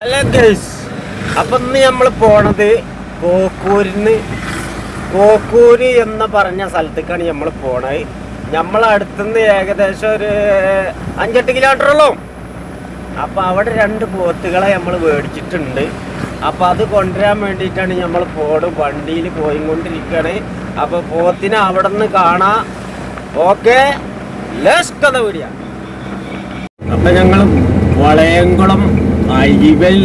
Hello guys, അപ്പം ഇന്ന് നമ്മൾ പോണത് കോക്കൂര് എന്ന് പറഞ്ഞ സ്ഥലത്തേക്കാണ് നമ്മൾ പോണത്. നമ്മളെ അടുത്തുനിന്ന് ഏകദേശം ഒരു 5-8 കിലോമീറ്ററോളം. അപ്പം അവിടെ 2 പോത്തുകളെ നമ്മൾ മേടിച്ചിട്ടുണ്ട്. അപ്പം അത് കൊണ്ടുവരാൻ വേണ്ടിയിട്ടാണ് നമ്മൾ വണ്ടിയിൽ പോയിക്കൊണ്ടിരിക്കുകയാണ്. അപ്പോൾ പോത്തിനെ അവിടെ നിന്ന് കാണാം. ഓക്കെ, ലെറ്റ്സ് കഥ വീഡിയോ. അപ്പം ഞങ്ങൾ വളയംകുളം ഹൈവേയിൽ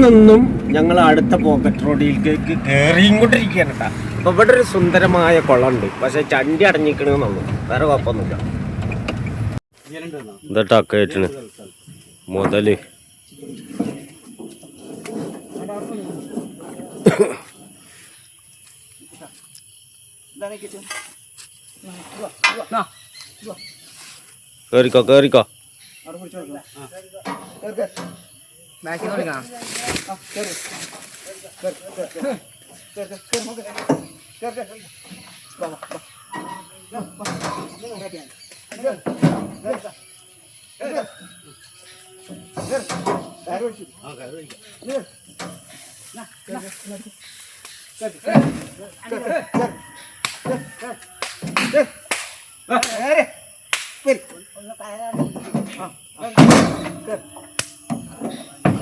നിന്നും ഞങ്ങൾ അടുത്ത പോക്കറ്റ് റോഡിലേക്ക് കയറിക്കൊണ്ടിരിക്കുകയാണ് കേട്ടോ. അപ്പോൾ ഇവിടെ ഒരു സുന്ദരമായ കുളമുണ്ട്, പക്ഷെ ചണ്ടി അടഞ്ഞിക്കണമെന്നുള്ളൂ, വേറെ കുഴപ്പമൊന്നുമില്ല. എന്താ കേട്ടിന് മുതല് കേറിക്കോ കേറിക്കോ.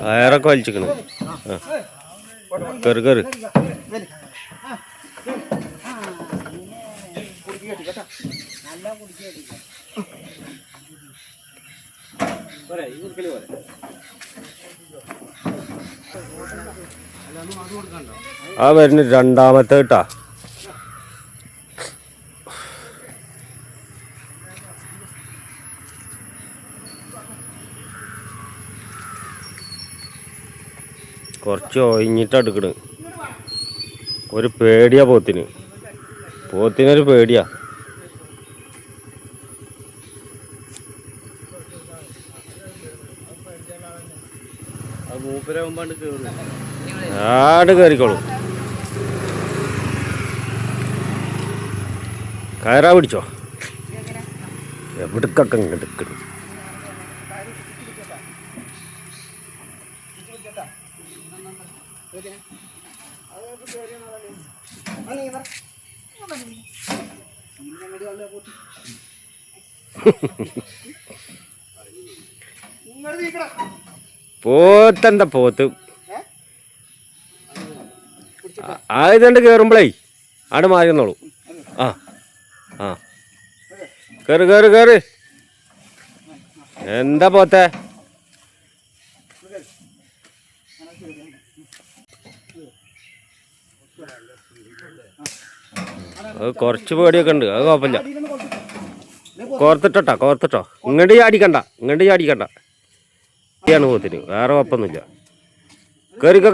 കയറൊക്കെ വലിച്ചിക്കണ്. കേറ് കേറ്. ആ വരുന്ന 2ാമത്തെ കേട്ടാ. കുറച്ച് ഒഴിഞ്ഞിട്ട് എടുക്കണ്. ഒരു പേടിയാ പോത്തിനൊരു പേടിയാ. ആട് കയറിക്കോളൂ. കയറാ പിടിച്ചോ. എവിടക്കൊക്കെ എടുക്കണം. പോത്തെന്താ പോത്ത് ആയതുകൊണ്ട് കേറുമ്പോഴേ ആട് മാറിയെന്നോളൂ. ആ ആ കേറ് കേറ് കേറ്. എന്താ പോത്തെ അത് കുറച്ച് പേടിയൊക്കെ ഉണ്ട്. അത് കുഴപ്പമില്ല. കോർത്തിട്ടോ. ഇങ്ങോട്ട് ചാടിക്കണ്ട. ാണ് പോത്തിന്, വേറെ കുഴപ്പമൊന്നുമില്ല. കേറിക്കോ.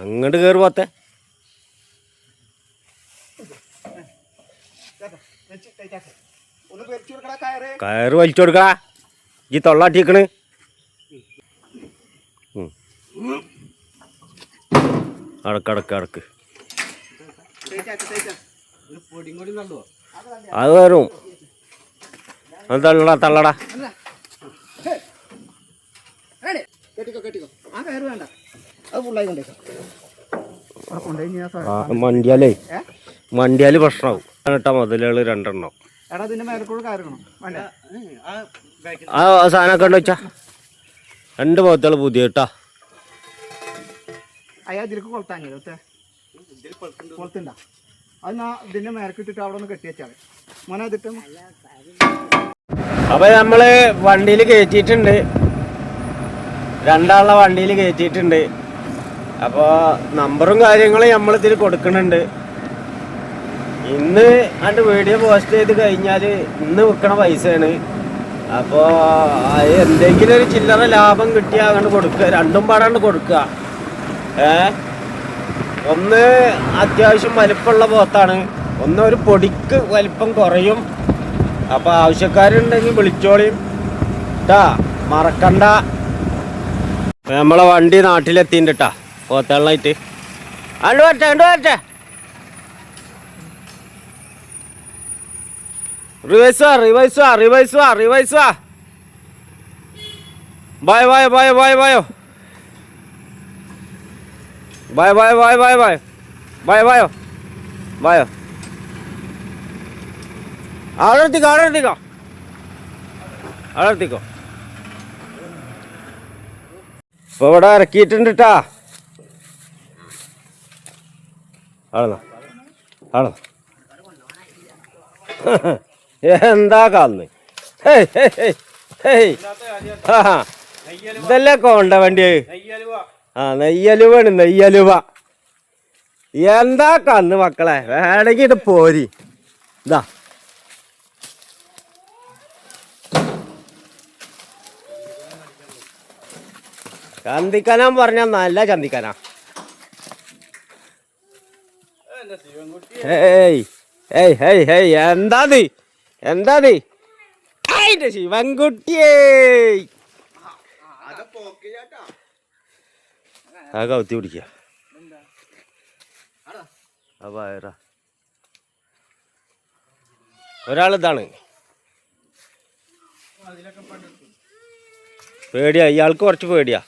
അങ്ങോട്ട് കയറി പോത്തെ. കയറ് വലിച്ചു കൊടുക്കടാ. ഈ തൊള്ളാട്ടിക്കണ്. അടക്ക് അത് വരും. അത് തള്ളടാ. മണ്ടിയാല് പ്രശ്നമാവും കേട്ടാ. മുതലുകള് 2 എണ്ണം. ആ സാധനമൊക്കെ ഉണ്ട് വെച്ചാ. 2 പോത്തുകൾ പുതിയ കേട്ടാ. അപ്പൊ നമ്മള് വണ്ടിയിൽ കയറ്റിയിട്ടുണ്ട്. 2 ആളുടെ വണ്ടിയിൽ കയറ്റിയിട്ടുണ്ട്. അപ്പോൾ നമ്പറും കാര്യങ്ങളും നമ്മളിതിൽ കൊടുക്കുന്നുണ്ട്. ഇന്ന് വീഡിയോ പോസ്റ്റ് ചെയ്ത് കഴിഞ്ഞാൽ ഇന്ന് വിൽക്കണ പൈസയാണ്. അപ്പോൾ എന്തെങ്കിലും ഒരു ചില്ലറ ലാഭം കിട്ടിയാൽ അങ്ങോട്ട് കൊടുക്കുക. 2ഉം പാടാണ്ട് കൊടുക്കുക. ഒന്ന് അത്യാവശ്യം വലിപ്പമുള്ള പോത്താണ്, ഒന്ന് ഒരു പൊടിക്ക് വലിപ്പം കുറയും. അപ്പോൾ ആവശ്യക്കാരുണ്ടെങ്കിൽ വിളിച്ചോളിയും കേട്ടാ, മറക്കണ്ട. നമ്മളെ വണ്ടി നാട്ടിലെത്തിണ്ട് കേട്ടാ. പോത്തള്ളായിട്ട് അങ്ങോട്ട് വരട്ടെ. റിവൈസ് വാ റിവൈസ് വാ റിവൈസ് വാ റിവൈസ് വാ ബായ് ബായ് ബായ് ബായ് ബായോ bye bye bye bye bye bye ബായോ ബായോ അവിടെ എത്തിക്കോ അവിടെ എത്തിക്കോ അവിടെ എത്തിക്കോ ഇപ്പൊ ഇവിടെ ഇറക്കിയിട്ടുണ്ട് കേട്ടാ ആണോ ആണോ എന്താ കാന്ന് ഇതല്ലേ കൊണ്ട വണ്ടി ആ നെയ്യലുവാണ് നെയ്യലുവ എന്താ കന്ന് മക്കളെ വേണമെങ്കിൽ ഇത് പോരി ഇതാ ചന്തിക്കനാൻ പറഞ്ഞ നല്ല ചന്തിക്കനാ ഏയ് ഏയ് ഹേയ് ഹേയ് എന്താത് എന്താത് അതിന്റെ ശിവൻകുട്ടിയേ ആ കൗത്തി പിടിക്ക ഒരാളിതാണ് പേടിയാ ഇയാൾക്ക് കുറച്ച് പേടിയാ